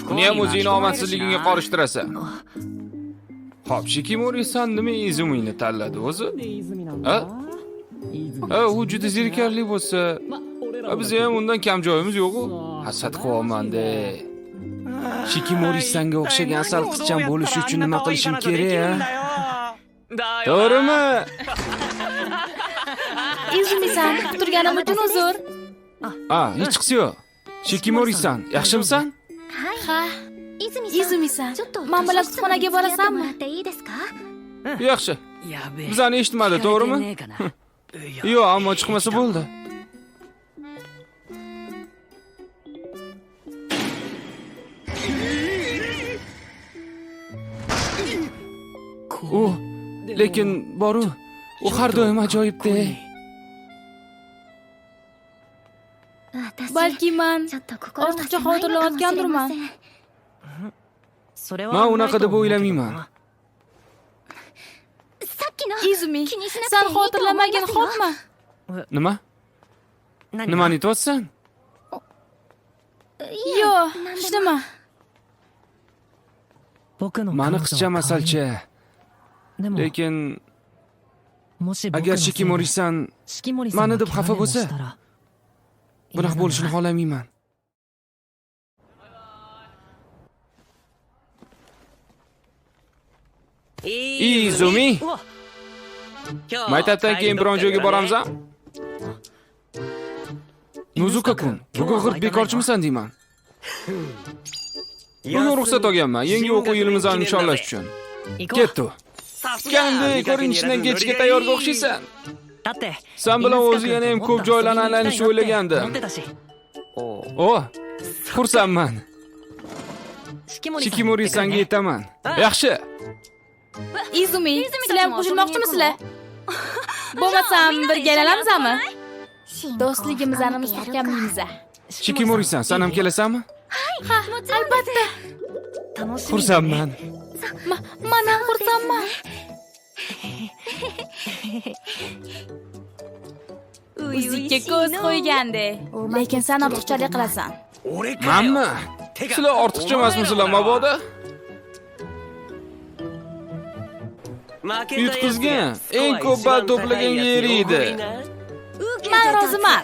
Buni ham o'zingning omadsizligingga qorishtirasan. Xo'p, Shikimori-san nima Izumini tanladi o'zi? Ha? U juda zerikarli bo'lsa, biz ham undan kam joyimiz yo'q-ku. Hasad qilyapman-da. Shikimori-sanga o'xshagan asal qizcham bo'lish uchun nima qilishim kerak, to'g'rimi? Izumi-san, kuturganim uchun uzr. Hech qisi yo'q. Shikimori-san, yaxshimisan? Ha. Izumi-san, men bilan kutubxonaga borasanmi? Yaxshi. Bizani eshitmadi, to'g'rimi? Yo'q, ammo chiqmasa bo'ldi. Lekin boru, u har doim ajoyibda. Balki men ortiqcha xavotirlanayotgandirman. Men unaqa deb o'ylamayman. Izumi, sen xotirlamagin, xo'pmi? Nima? Nimani aytyapsan? Yo'q, hech nima. Mani qizcha masalcha. Lekin agar Shikimori-san meni deb xafa bo'lsa, bunaqa bo'lishini xohlamayman. Izumi, maktabdan keyin biron joyga boramizmi? Nuzuka-kun, bugun g'irt bekorchimisan deyman. Bugun ruxsat olganman, yangi o'quv yilimizni nishonlash uchun. Ketdi. Qanday ko'rinishdan kechga tayyorga o'xshaysan? Sen bilan o'zi yana ham ko'p joylarni aylanishni o'ylagandim. Xursandman. Shikimori-sanga aytaman. Yaxshi. Izumi, sizlar ham qo'shilmoqchimisizlar? Bo'lmasam birga aylanamizmi? Do'stligimizni mustahkamlaymiz. Shikimori-san, sen ham kelasanmi? Ha, albatta. Xursandman. Men ham xursandman. O'zingga ko'z qo'ygandi, lekin sen ortiqchalik qilasan. Menmi? Sizlar ortiqcha emasmisizlar, mabodo? Yutqizgan eng ko'p ball to'plagan yeri edi. Men roziman.